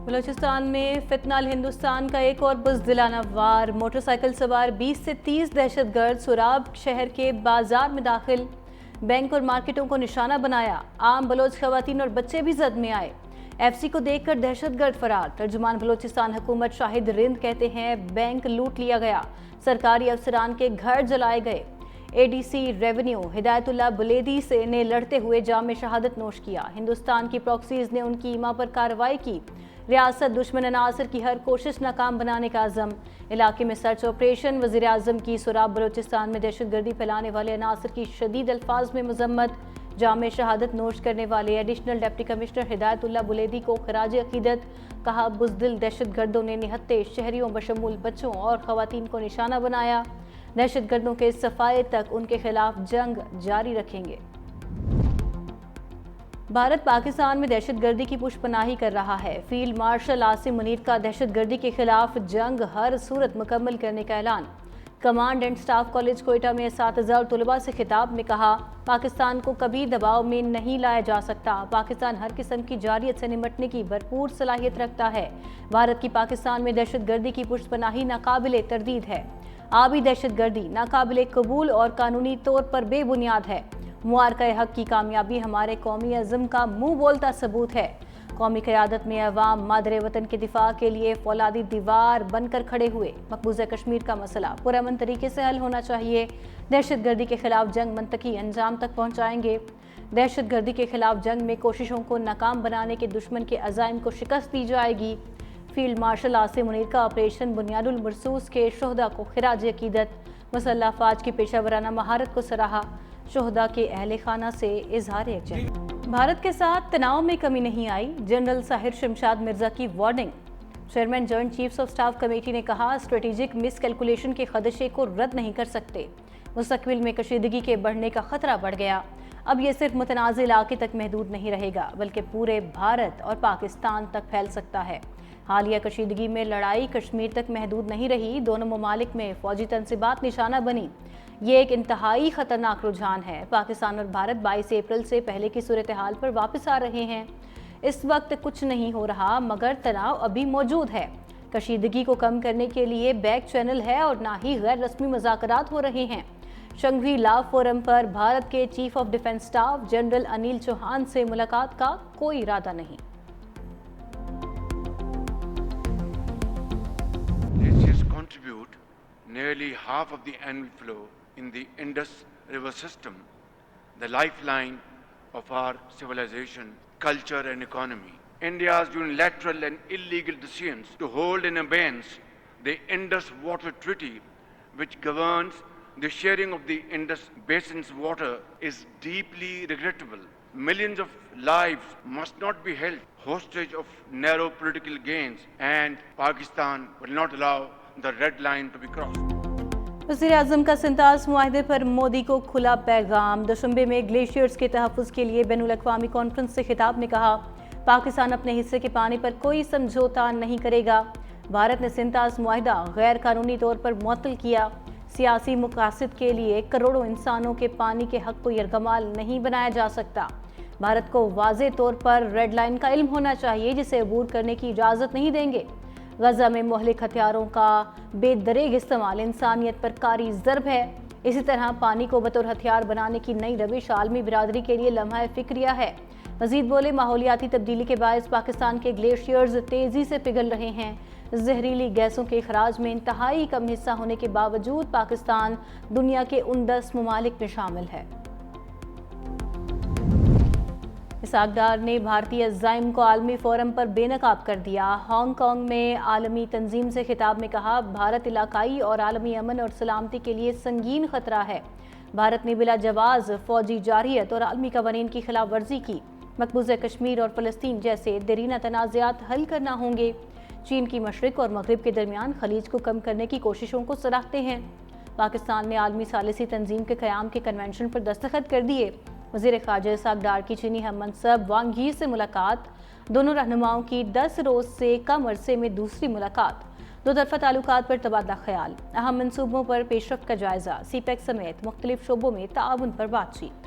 بلوچستان میں فتنہ ہندوستان کا ایک اور بزدلانہ وار، موٹر سائیکل سوار 20 سے 30 دہشت گرد سوراب شہر کے بازار میں داخل، بینک اور مارکیٹوں کو نشانہ بنایا، عام بلوچ خواتین اور بچے بھی زد میں آئے۔ ایف سی کو دیکھ کر دہشت گرد فرار، ترجمان بلوچستان حکومت شاہد رند کہتے ہیں بینک لوٹ لیا گیا، سرکاری افسران کے گھر جلائے گئے۔ اے ڈی سی ریونیو ہدایت اللہ بلیدی نے لڑتے ہوئے جام شہادت نوش کیا، ہندوستان کی پراکسیز نے ان کی ایما پر کارروائی کی، ریاست دشمن عناصر کی ہر کوشش ناکام بنانے کا عزم، علاقے میں سرچ آپریشن، وزیراعظم کی سوراب بلوچستان میں دہشت گردی پھیلانے والے عناصر کی شدید الفاظ میں مذمت، جام شہادت نوش کرنے والے ایڈیشنل ڈپٹی کمشنر ہدایت اللہ بلیدی کو خراج عقیدت، کہا بزدل دہشت گردوں نے نہتے شہریوں بشمول بچوں اور خواتین کو نشانہ بنایا، دہشت گردوں کے صفائے تک ان کے خلاف جنگ جاری رکھیں گے۔ بھارت پاکستان میں دہشت گردی کی پشت پناہی کر رہا ہے، فیلڈ مارشل عاصم منیر کا دہشت گردی کے خلاف جنگ ہر صورت مکمل کرنے کا اعلان۔ Command and staff college Quetta میں اساتذہ اور طلباء سے خطاب میں کہا، پاکستان کو کبھی دباؤ میں نہیں لایا جا سکتا، پاکستان ہر قسم کی جارحیت سے نمٹنے کی بھرپور صلاحیت رکھتا ہے، بھارت کی پاکستان میں دہشت گردی کی پشت پناہی ناقابل تردید ہے، آبی دہشت گردی ناقابل قبول اور قانونی طور پر بے بنیاد ہے، معرکہ حق کی کامیابی ہمارے قومی عزم کا منہ بولتا ثبوت ہے، قومی قیادت میں عوام مادر وطن کے دفاع کے لیے فولادی دیوار بن کر کھڑے ہوئے، مقبوضہ کشمیر کا مسئلہ پرامن طریقے سے حل ہونا چاہیے، دہشت گردی کے خلاف جنگ منطقی انجام تک پہنچائیں گے، دہشت گردی کے خلاف جنگ میں کوششوں کو ناکام بنانے کے دشمن کے عزائم کو شکست دی جائے گی۔ فیلڈ مارشل عاصم منیر کا آپریشن بنیاد المرصوص کے شہداء کو خراج عقیدت، مسلح افواج کی پیشہ ورانہ مہارت کو سراہا، شہداء کے اہل خانہ سے اظہار یکجہتی۔ بھارت کے ساتھ تناؤ میں کمی نہیں آئی، جنرل ساحر شمشاد مرزا کی warning. Chairman joint chiefs of staff committee نے کہا، اسٹریٹجک مس کیلکولیشن کے خدشے کو رد نہیں کر سکتے، مستقبل میں کشیدگی کے بڑھنے کا خطرہ بڑھ گیا، اب یہ صرف متنازع علاقے تک محدود نہیں رہے گا بلکہ پورے بھارت اور پاکستان تک پھیل سکتا ہے۔ حالیہ کشیدگی میں لڑائی کشمیر تک محدود نہیں رہی، دونوں ممالک میں فوجی تنصیبات نشانہ بنی، یہ ایک انتہائی خطرناک رجحان ہے، پاکستان اور بھارت 22 اپریل سے پہلے کی صورتحال پر واپس آ رہے ہیں، اس وقت کچھ نہیں ہو رہا مگر تناؤ ابھی موجود ہے، کشیدگی کو کم کرنے کے لیے بیک چینل ہے اور نہ ہی غیر رسمی مذاکرات ہو رہے ہیں۔ شنگھوی لا فورم پر بھارت کے chief of defence staff general Anil Chauhan سے ملاقات کا کوئی ارادہ نہیں۔ Contribute nearly half of the annual flow in the Indus River system, the lifeline of our civilization, culture and economy. India's unilateral and illegal decisions to hold in abeyance the Indus Water Treaty, which governs the sharing of the Indus Basin's water, is deeply regrettable. Millions of lives must not be held hostage of narrow political gains, and Pakistan will not allow the red line to be crossed. وزیر اعظم کا سنتاس معاہدے پر مودی کو کھلا پیغام، دوشنبے میں glaciers کے تحفظ کے لیے بین الاقوامی کانفرنس سے خطاب میں کہا، پاکستان اپنے حصے کے پانی پر کوئی سمجھوتا نہیں کرے گا، بھارت نے سنتاس معاہدہ غیر قانونی طور پر معطل کیا، سیاسی مقاصد کے لیے کروڑوں انسانوں کے پانی کے حق کو یرغمال نہیں بنایا جا سکتا، بھارت کو واضح طور پر ریڈ لائن کا علم ہونا چاہیے جسے عبور کرنے کی اجازت نہیں دیں گے، غزہ میں مہلک ہتھیاروں کا بے دریغ استعمال انسانیت پر کاری ضرب ہے، اسی طرح پانی کو بطور ہتھیار بنانے کی نئی روش عالمی برادری کے لیے لمحہ فکریہ ہے۔ مزید بولے، ماحولیاتی تبدیلی کے باعث پاکستان کے گلیشیئرز تیزی سے پگھل رہے ہیں، زہریلی گیسوں کے اخراج میں انتہائی کم حصہ ہونے کے باوجود پاکستان دنیا کے ان 10 ممالک میں شامل ہے۔ اسحاق ڈار نے بھارتی عزائم کو عالمی فورم پر بے نقاب کر دیا، ہانگ کانگ میں عالمی تنظیم سے خطاب میں کہا، بھارت علاقائی اور عالمی امن اور سلامتی کے لیے سنگین خطرہ ہے، بھارت نے بلا جواز فوجی جارحیت اور عالمی قوانین کی خلاف ورزی کی، مقبوضہ کشمیر اور فلسطین جیسے دیرینہ تنازعات حل کرنا ہوں گے، چین کی مشرق اور مغرب کے درمیان خلیج کو کم کرنے کی کوششوں کو سراہتے ہیں، پاکستان نے عالمی ثالثی تنظیم کے قیام کے کنونشن پر دستخط کر دیے، وزیر خارجہ اسحاق ڈار کی چینی ہم منصب وانگ یی سے ملاقات، دونوں رہنماؤں کی 10 روز سے کم عرصے میں دوسری ملاقات، دو طرفہ تعلقات پر تبادلہ خیال، اہم منصوبوں پر پیش رفت کا جائزہ، سی پیک سمیت مختلف شعبوں میں تعاون پر بات چیت۔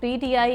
PTI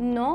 9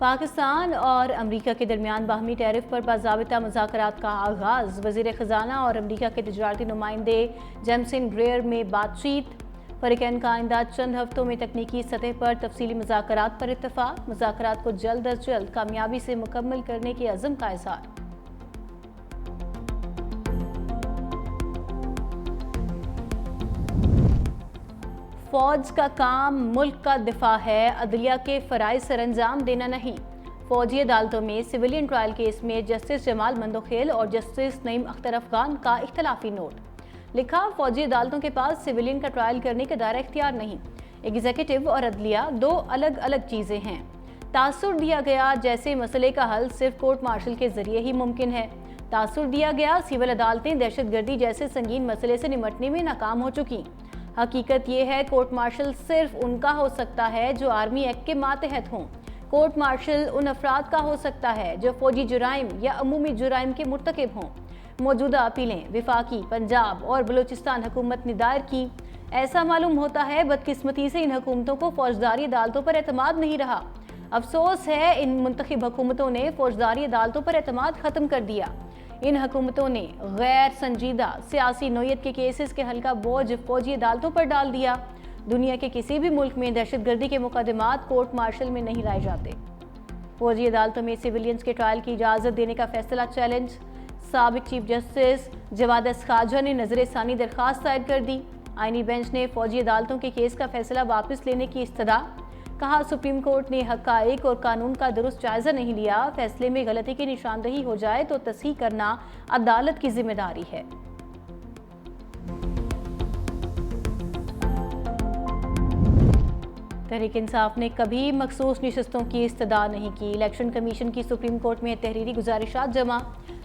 پاکستان اور امریکہ کے درمیان باہمی ٹیرف پر باضابطہ مذاکرات کا آغاز، وزیر خزانہ اور امریکہ کے تجارتی نمائندے جیمسن گریئر میں بات چیت، فریقین کا آئندہ چند ہفتوں میں تکنیکی سطح پر تفصیلی مذاکرات پر اتفاق، مذاکرات کو جلد از جلد کامیابی سے مکمل کرنے کے عزم کا اظہار۔ فوج کا کام ملک کا دفاع ہے، عدلیہ کے فرائض سر انجام دینا نہیں۔ فوجی عدالتوں میں سویلین ٹرائل کیس میں جسٹس جمال مندوخیل اور جسٹس نعیم اختر افغان کا اختلافی نوٹ۔ لکھا، فوجی عدالتوں کے پاس سویلین کا ٹرائل کرنے کا دائرہ اختیار نہیں۔ ایگزیکٹو اور عدلیہ دو الگ الگ چیزیں ہیں۔ تاثر دیا گیا جیسے مسئلے کا حل صرف کورٹ مارشل کے ذریعے ہی ممکن ہے۔ تاثر دیا گیا سول عدالتیں دہشت گردی جیسے سنگین مسئلے سے نمٹنے میں ناکام ہو چکی۔ حقیقت یہ ہے کورٹ مارشل صرف ان کا ہو سکتا ہے جو آرمی ایکٹ کے ماتحت ہوں۔ کورٹ مارشل ان افراد کا ہو سکتا ہے جو فوجی جرائم یا عمومی جرائم کے مرتکب ہوں۔ موجودہ اپیلیں وفاقی، پنجاب اور بلوچستان حکومت نے دائر کی۔ ایسا معلوم ہوتا ہے بدقسمتی سے ان حکومتوں کو فوجداری عدالتوں پر اعتماد نہیں رہا۔ افسوس ہے ان منتخب حکومتوں نے فوجداری عدالتوں پر اعتماد ختم کر دیا۔ ان حکومتوں نے غیر سنجیدہ سیاسی نوعیت کے کیسز کے حل کا بوجھ فوجی عدالتوں پر ڈال دیا۔ دنیا کے کسی بھی ملک میں دہشت گردی کے مقدمات کورٹ مارشل میں نہیں لائے جاتے۔ فوجی عدالتوں میں سویلینز کے ٹرائل کی اجازت دینے کا فیصلہ چیلنج، سابق چیف جسٹس جواد خواجہ نے نظر ثانی درخواست دائر کر دی۔ آئینی بینچ نے فوجی عدالتوں کے کیس کا فیصلہ واپس لینے کی استدعا، کہا سپریم کورٹ نے حقائق اور قانون کا درست جائزہ نہیں لیا، فیصلے میں غلطی کی نشاندہی ہو جائے تو تصحیح کرنا عدالت کی ذمہ داری ہے۔ تحریک انصاف نے کبھی مخصوص نشستوں کی استدعا نہیں کی، الیکشن کمیشن کی سپریم کورٹ میں تحریری گزارشات جمع۔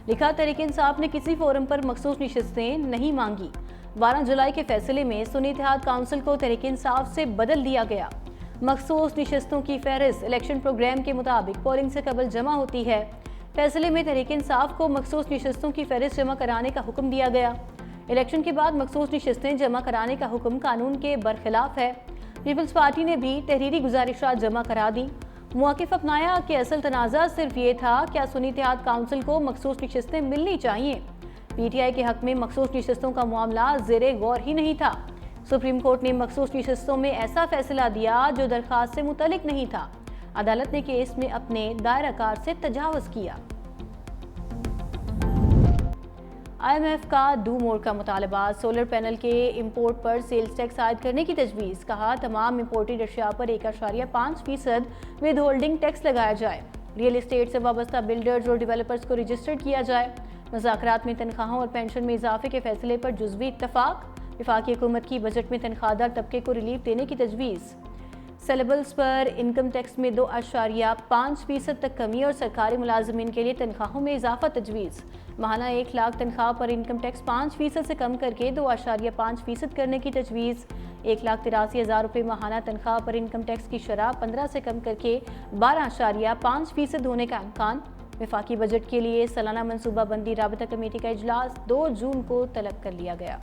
لکھا، تحریک انصاف نے کسی فورم پر مخصوص نشستیں نہیں مانگی۔ 12 جولائی کے فیصلے میں سنی اتحاد کونسل کو تحریک انصاف سے بدل دیا گیا۔ مخصوص نشستوں کی فہرست الیکشن پروگرام کے مطابق پولنگ سے قبل جمع ہوتی ہے۔ فیصلے میں تحریک انصاف کو مخصوص نشستوں کی فہرست جمع کرانے کا حکم دیا گیا۔ الیکشن کے بعد مخصوص نشستیں جمع کرانے کا حکم قانون کے برخلاف ہے۔ پیپلز پارٹی نے بھی تحریری گزارشات جمع کرا دی۔ موقف اپنایا کہ اصل تنازع صرف یہ تھا کیا سنی اتحاد کونسل کو مخصوص نشستیں ملنی چاہیے۔ پی ٹی آئی کے حق میں مخصوص نشستوں کا معاملہ زیر غور ہی نہیں تھا۔ سپریم کورٹ نے مخصوص نشستوں میں ایسا فیصلہ دیا جو درخواست سے متعلق نہیں تھا۔ عدالت نے کیس میں اپنے دائرہ کار سے تجاوز کیا۔ آئی ایم ایف کا ڈو مور کا مطالبہ، سولر پینل کے امپورٹ پر سیلز ٹیکس عائد کرنے کی تجویز، کہا تمام امپورٹڈ اشیاء پر 1.5% ود ہولڈنگ ٹیکس لگایا جائے، ریئل اسٹیٹ سے وابستہ بلڈرز اور ڈیولپرز کو رجسٹرڈ کیا جائے، مذاکرات میں تنخواہوں اور پینشن میں اضافے کے فیصلے پر جزوی اتفاق، وفاقی حکومت کی بجٹ میں تنخواہ دار طبقے کو ریلیف دینے کی تجویز، سیلیبلز پر انکم ٹیکس میں 2.5% تک کمی اور سرکاری ملازمین کے لیے تنخواہوں میں اضافہ تجویز، ماہانہ 1 لاکھ تنخواہ پر انکم ٹیکس 5% سے کم کر کے 2.5% کرنے کی تجویز، 1,83,000 روپے ماہانہ تنخواہ پر انکم ٹیکس کی شرح 15 سے کم کر کے 12.5% ہونے کا امکان، وفاقی بجٹ کے لیے سالانہ منصوبہ بندی رابطہ کمیٹی کا اجلاس 2 جون کو طلب کر لیا گیا۔